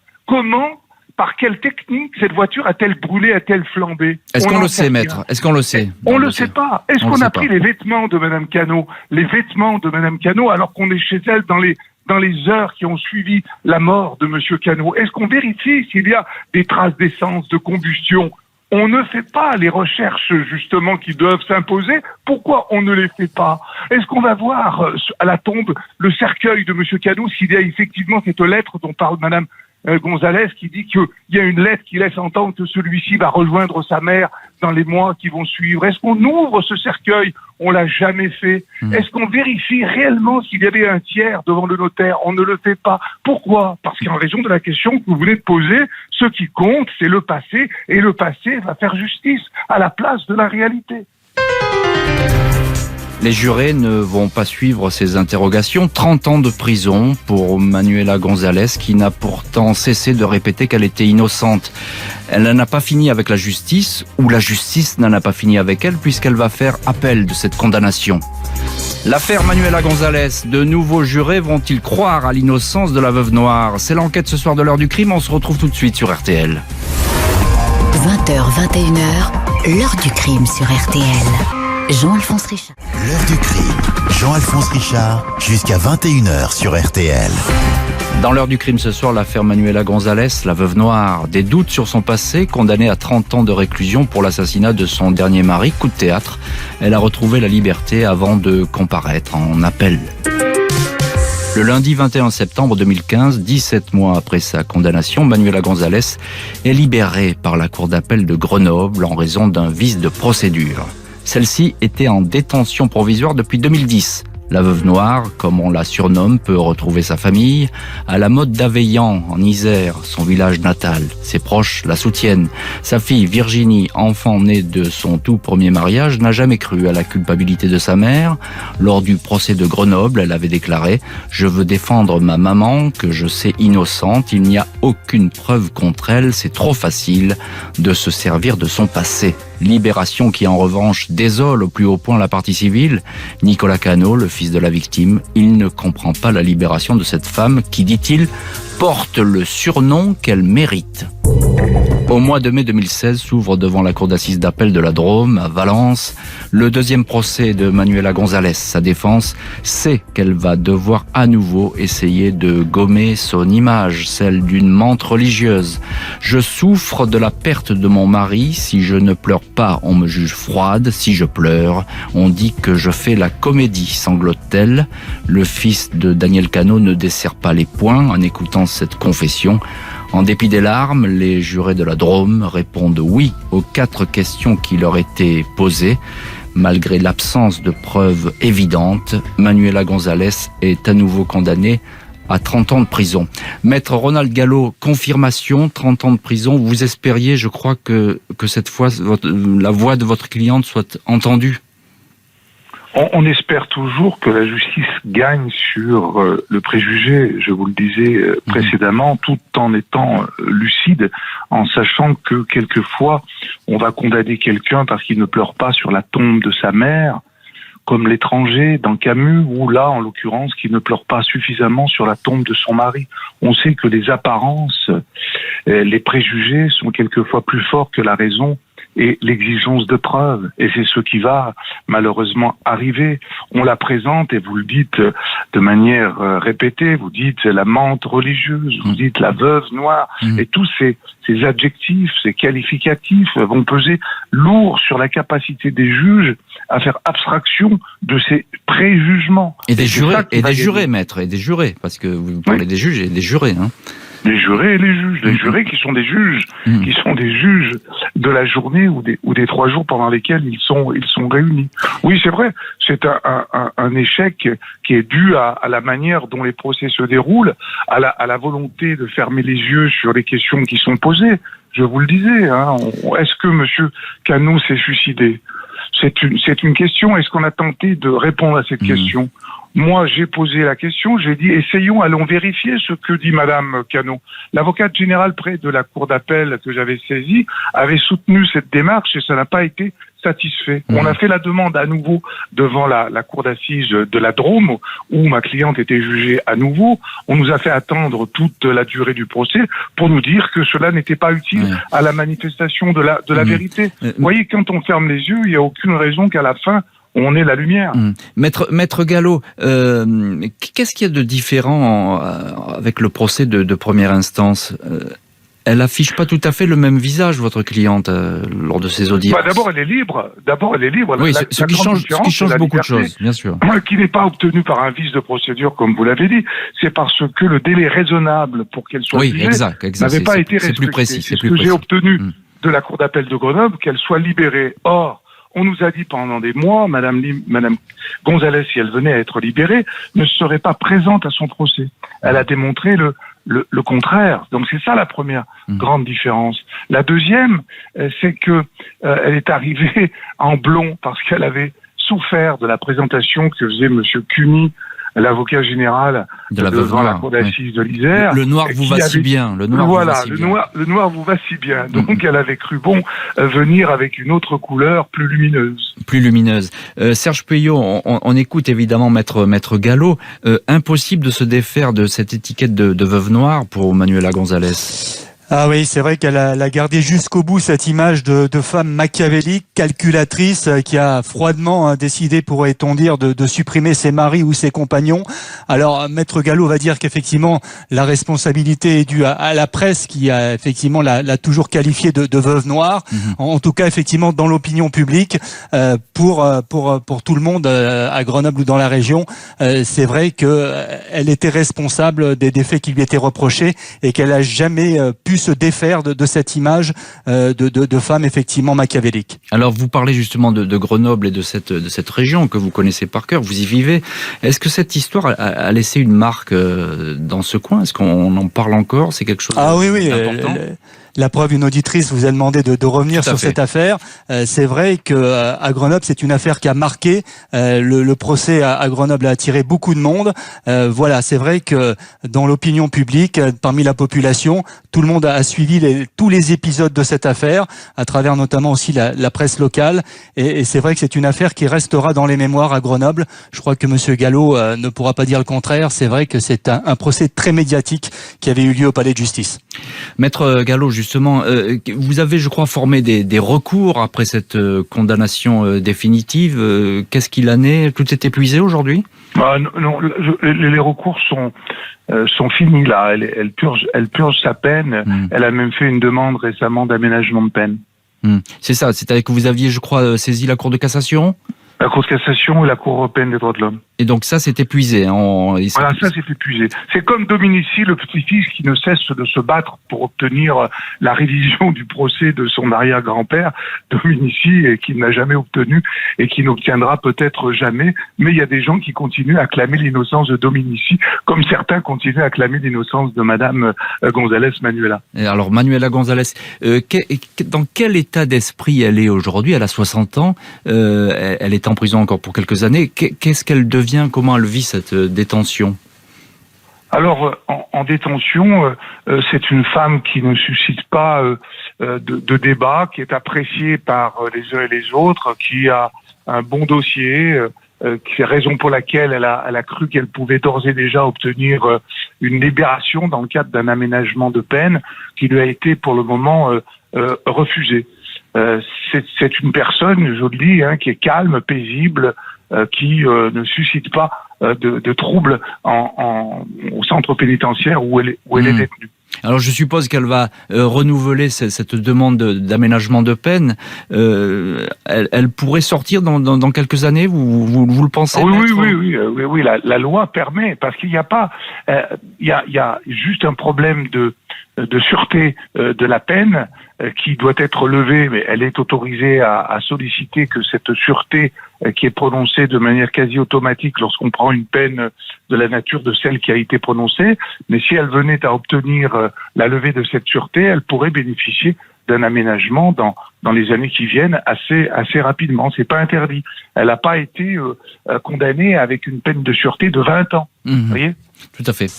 par quelle technique cette voiture a-t-elle brûlé, a-t-elle flambé? Est-ce qu'on le sait, maître? Est-ce qu'on le sait? On le sait pas. Est-ce qu'on a pris les vêtements de Madame Cano? Les vêtements de Madame Cano, alors qu'on est chez elle dans les heures qui ont suivi la mort de Monsieur Cano? Est-ce qu'on vérifie s'il y a des traces d'essence, de combustion? On ne fait pas les recherches, justement, qui doivent s'imposer. Pourquoi on ne les fait pas? Est-ce qu'on va voir à la tombe le cercueil de Monsieur Cano s'il y a effectivement cette lettre dont parle Madame González, qui dit qu'il y a une lettre qui laisse entendre que celui-ci va rejoindre sa mère dans les mois qui vont suivre? Est-ce qu'on ouvre ce cercueil? On l'a jamais fait. Est-ce qu'on vérifie réellement s'il y avait un tiers devant le notaire? On ne le fait pas. Pourquoi? Parce qu'en raison de la question que vous venez de poser, ce qui compte, c'est le passé, et le passé va faire justice à la place de la réalité. Les jurés ne vont pas suivre ces interrogations. 30 ans de prison pour Manuela González, qui n'a pourtant cessé de répéter qu'elle était innocente. Elle n'en a pas fini avec la justice, ou la justice n'en a pas fini avec elle, puisqu'elle va faire appel de cette condamnation. L'affaire Manuela González, de nouveaux jurés vont-ils croire à l'innocence de la veuve noire? C'est l'enquête ce soir de l'heure du crime, on se retrouve tout de suite sur RTL. 20h, 21h, l'heure du crime sur RTL. Jean-Alphonse Richard. L'heure du crime. Jean-Alphonse Richard, jusqu'à 21h sur RTL. Dans l'heure du crime ce soir, l'affaire Manuela González, la veuve noire. Des doutes sur son passé, condamnée à 30 ans de réclusion pour l'assassinat de son dernier mari, coup de théâtre. Elle a retrouvé la liberté avant de comparaître en appel. Le lundi 21 septembre 2015, 17 mois après sa condamnation, Manuela González est libérée par la cour d'appel de Grenoble en raison d'un vice de procédure. Celle-ci était en détention provisoire depuis 2010. La veuve noire, comme on la surnomme, peut retrouver sa famille à la Motte d'Aveillan, en Isère, son village natal. Ses proches la soutiennent. Sa fille Virginie, enfant née de son tout premier mariage, n'a jamais cru à la culpabilité de sa mère. Lors du procès de Grenoble, elle avait déclaré « Je veux défendre ma maman, que je sais innocente. Il n'y a aucune preuve contre elle. C'est trop facile de se servir de son passé. » Libération qui, en revanche, désole au plus haut point la partie civile. Nicolas Cano, le fils de la victime, il ne comprend pas la libération de cette femme qui, dit-il, porte le surnom qu'elle mérite. Au mois de mai 2016 s'ouvre devant la cour d'assises d'appel de la Drôme, à Valence, le deuxième procès de Manuela González. Sa défense sait qu'elle va devoir à nouveau essayer de gommer son image, celle d'une menthe religieuse. Je souffre de la perte de mon mari. Si je ne pleure pas, on me juge froide. Si je pleure, on dit que je fais la comédie, sanglote-t-elle. Le fils de Daniel Cano ne desserre pas les poings en écoutant cette confession. En dépit des larmes, les jurés de la Drôme répondent oui aux 4 questions qui leur étaient posées. Malgré l'absence de preuves évidentes, Manuela González est à nouveau condamnée à 30 ans de prison. Maître Ronald Gallo, confirmation, 30 ans de prison. Vous espériez, je crois, que cette fois, la voix de votre cliente soit entendue. On espère toujours que la justice gagne sur le préjugé, je vous le disais précédemment, tout en étant lucide, en sachant que quelquefois, on va condamner quelqu'un parce qu'il ne pleure pas sur la tombe de sa mère, comme l'étranger dans Camus, ou là, en l'occurrence, qui ne pleure pas suffisamment sur la tombe de son mari. On sait que les apparences, les préjugés sont quelquefois plus forts que la raison et l'exigence de preuves. Et c'est ce qui va malheureusement arriver. On la présente, et vous le dites de manière répétée, vous dites la menthe religieuse, vous dites la veuve noire, et tous ces adjectifs, ces qualificatifs vont peser lourd sur la capacité des juges à faire abstraction de ces préjugements. Et des jurés, maître, et des jurés, parce que vous parlez des juges et des jurés, hein. Les jurés et les juges. Les jurés qui sont des juges, qui sont des juges de la journée ou des 3 jours pendant lesquels ils sont réunis. Oui, c'est vrai, c'est un échec qui est dû à la manière dont les procès se déroulent, à la volonté de fermer les yeux sur les questions qui sont posées. Je vous le disais, hein, est-ce que M. Cano s'est suicidé ? C'est une question. Est-ce qu'on a tenté de répondre à cette question ? Moi, j'ai posé la question, j'ai dit, allons vérifier ce que dit Madame Cano. L'avocate générale près de la cour d'appel que j'avais saisie avait soutenu cette démarche et ça n'a pas été satisfait. On a fait la demande à nouveau devant la cour d'assises de la Drôme, où ma cliente était jugée à nouveau. On nous a fait attendre toute la durée du procès pour nous dire que cela n'était pas utile à la manifestation de la vérité. Vous voyez, quand on ferme les yeux, il n'y a aucune raison qu'à la fin, on ait la lumière. Maître Gallo, qu'est-ce qu'il y a de différent avec le procès de première instance ? Elle affiche pas tout à fait le même visage, votre cliente, lors de ses audiences. D'abord, elle est libre. Oui, ce qui change beaucoup de choses, bien sûr. Qui n'est pas obtenu par un vice de procédure, comme vous l'avez dit. C'est parce que le délai raisonnable pour qu'elle soit jugée n'avait pas été respecté. C'est plus précis. C'est ce que j'ai obtenu de la cour d'appel de Grenoble, qu'elle soit libérée. Or, on nous a dit pendant des mois, Madame González, si elle venait à être libérée, ne serait pas présente à son procès. Elle a démontré le contraire. Donc c'est ça la première grande différence. La deuxième, c'est que elle est arrivée en blond parce qu'elle avait souffert de la présentation que faisait Monsieur Cuny, l'avocat général devant la cour d'assises de l'Isère. Le noir vous va si bien. Le noir vous va si bien. Donc elle avait cru bon venir avec une autre couleur plus lumineuse. Serge Puyot, on écoute évidemment Maître Gallo. Impossible de se défaire de cette étiquette de veuve noire pour Manuela González. Ah oui, c'est vrai qu'elle a gardé jusqu'au bout cette image de femme machiavélique, calculatrice, qui a froidement décidé, pourrait-on dire, de supprimer ses maris ou ses compagnons. Alors, Maître Gallo va dire qu'effectivement, la responsabilité est due à la presse qui a effectivement l'a toujours qualifiée de veuve noire. En tout cas, effectivement, dans l'opinion publique, pour tout le monde à Grenoble ou dans la région, c'est vrai qu'elle était responsable des faits qui lui étaient reprochés et qu'elle a jamais pu se défaire de cette image de femme effectivement machiavélique. Alors vous parlez justement de Grenoble et de cette région que vous connaissez par cœur, vous y vivez. Est-ce que cette histoire a laissé une marque dans ce coin? Est-ce qu'on en parle encore? C'est quelque chose d'important? La preuve, une auditrice vous a demandé de revenir sur cette affaire. C'est vrai que à Grenoble, c'est une affaire qui a marqué. Le procès à Grenoble a attiré beaucoup de monde. Voilà, c'est vrai que dans l'opinion publique, parmi la population, tout le monde a suivi tous les épisodes de cette affaire, à travers notamment aussi la presse locale. Et c'est vrai que c'est une affaire qui restera dans les mémoires à Grenoble. Je crois que Monsieur Gallo ne pourra pas dire le contraire. C'est vrai que c'est un procès très médiatique qui avait eu lieu au Palais de Justice. Maître Gallo, justement, vous avez, je crois, formé des recours après cette condamnation définitive. Qu'est-ce qu'il en est? Tout est épuisé aujourd'hui? Non, les recours sont finis là. Elle purge sa peine. Elle a même fait une demande récemment d'aménagement de peine. C'est ça. C'est-à-dire que vous aviez, je crois, saisi la Cour de cassation? La Cour de cassation et la Cour européenne des droits de l'homme. Et donc ça, c'est épuisé. Voilà, ça c'est épuisé. C'est comme Dominici, le petit-fils, qui ne cesse de se battre pour obtenir la révision du procès de son arrière-grand-père, Dominici, et qu'il n'a jamais obtenu et qui n'obtiendra peut-être jamais. Mais il y a des gens qui continuent à clamer l'innocence de Dominici, comme certains continuent à clamer l'innocence de Madame González Manuela. Alors Manuela González, dans quel état d'esprit elle est aujourd'hui? Elle a 60 ans, elle est en prison encore pour quelques années. Qu'est-ce qu'elle devient? Comment elle vit cette détention? Alors, en détention, c'est une femme qui ne suscite pas de débat, qui est appréciée par les uns et les autres, qui a un bon dossier, qui est raison pour laquelle elle a cru qu'elle pouvait d'ores et déjà obtenir une libération dans le cadre d'un aménagement de peine qui lui a été pour le moment refusé. C'est une personne, je le dis, qui est calme, paisible, qui ne suscite pas de troubles au centre pénitentiaire où elle est détenue. Alors je suppose qu'elle va renouveler cette demande d'aménagement de peine. Elle pourrait sortir dans quelques années, vous le pensez? Oui, la loi permet, parce qu'il n'y a pas... Il y a juste un problème de sûreté de la peine qui doit être levée, mais elle est autorisée à solliciter que cette sûreté qui est prononcée de manière quasi automatique lorsqu'on prend une peine de la nature de celle qui a été prononcée, mais si elle venait à obtenir la levée de cette sûreté, elle pourrait bénéficier d'un aménagement dans les années qui viennent assez rapidement. C'est pas interdit. Elle n'a pas été condamnée avec une peine de sûreté de 20 ans. Vous voyez ? Tout à fait.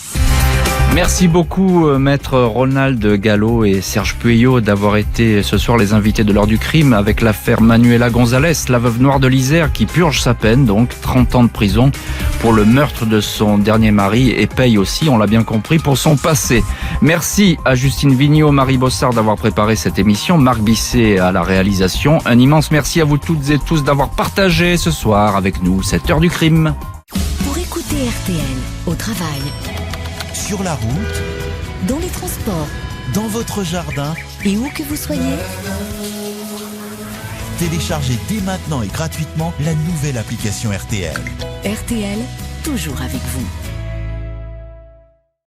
Merci beaucoup, Maître Ronald Gallo et Serge Pueyo, d'avoir été ce soir les invités de l'heure du crime avec l'affaire Manuela González, la veuve noire de l'Isère, qui purge sa peine, donc 30 ans de prison pour le meurtre de son dernier mari et paye aussi, on l'a bien compris, pour son passé. Merci à Justine Vignot, Marie Bossard d'avoir préparé cette émission, Marc Bisset à la réalisation. Un immense merci à vous toutes et tous d'avoir partagé ce soir avec nous cette heure du crime. Pour écouter RTL au travail, sur la route, dans les transports, dans votre jardin, et où que vous soyez, téléchargez dès maintenant et gratuitement la nouvelle application RTL. RTL, toujours avec vous.